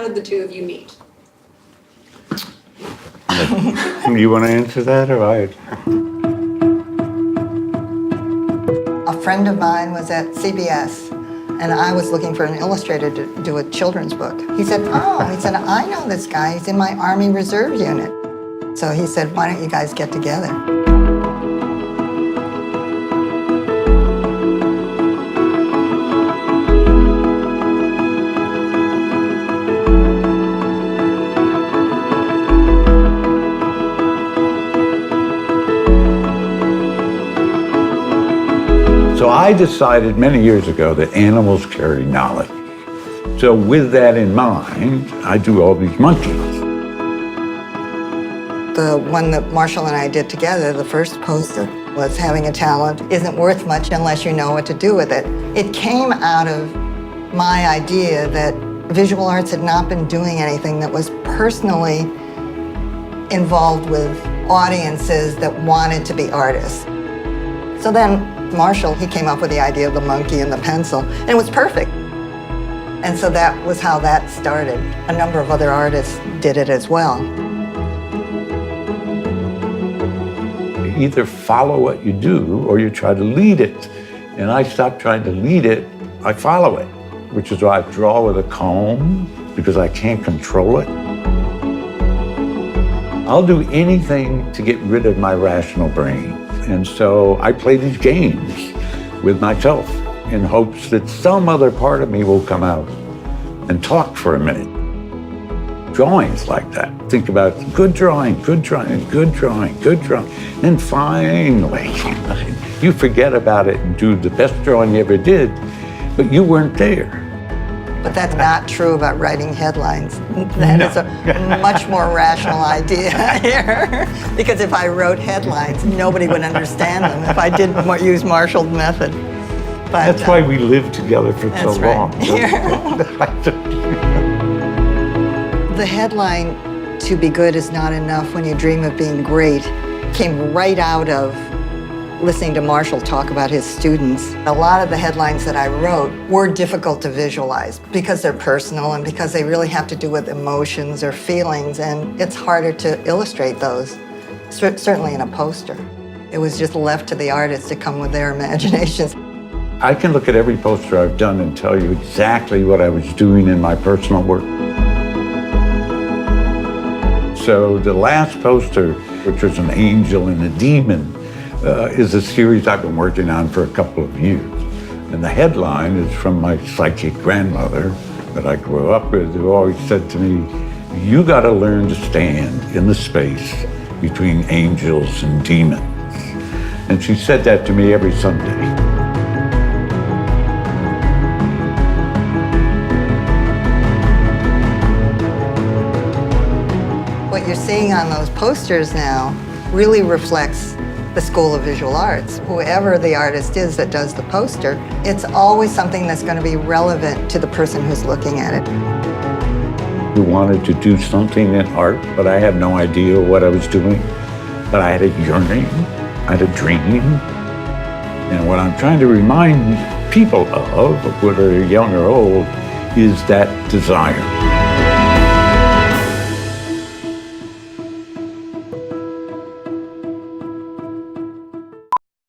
how did the two of you meet? You want to answer that, or I? A friend of mine was at CBS, and I was looking for an illustrator to do a children's book. He said, I know this guy. He's in my Army Reserve unit. So he said, why don't you guys get together? So I decided many years ago that animals carry knowledge. So with that in mind, I do all these monkeys. The one that Marshall and I did together, the first poster, was having a talent isn't worth much unless you know what to do with it. It came out of my idea that visual arts had not been doing anything that was personally involved with audiences that wanted to be artists. So then Marshall, he came up with the idea of the monkey and the pencil, and it was perfect. And so that was how that started. A number of other artists did it as well. You either follow what you do or you try to lead it. And I stopped trying to lead it, I follow it, which is why I draw with a comb, because I can't control it. I'll do anything to get rid of my rational brain. And so I play these games with myself in hopes that some other part of me will come out and talk for a minute. Drawing's like that. Think about good drawing, good drawing, good drawing, good drawing. Then finally, you forget about it and do the best drawing you ever did, but you weren't there. But that's not true about writing headlines. That is a much more rational idea here. Because if I wrote headlines, nobody would understand them if I didn't use Marshall's method. But, that's why we lived together for so long. The headline, "To be good is not enough when you dream of being great," came right out of listening to Marshall talk about his students. A lot of the headlines that I wrote were difficult to visualize because they're personal and because they really have to do with emotions or feelings, and it's harder to illustrate those, certainly in a poster. It was just left to the artists to come with their imaginations. I can look at every poster I've done and tell you exactly what I was doing in my personal work. So the last poster, which was an angel and a demon, is a series I've been working on for a couple of years. And the headline is from my psychic grandmother that I grew up with, who always said to me, you gotta learn to stand in the space between angels and demons. And she said that to me every Sunday. What you're seeing on those posters now really reflects the School of Visual Arts. Whoever the artist is that does the poster, it's always something that's going to be relevant to the person who's looking at it. We wanted to do something in art, but I had no idea what I was doing. But I had a yearning, I had a dream. And what I'm trying to remind people of, whether young or old, is that desire.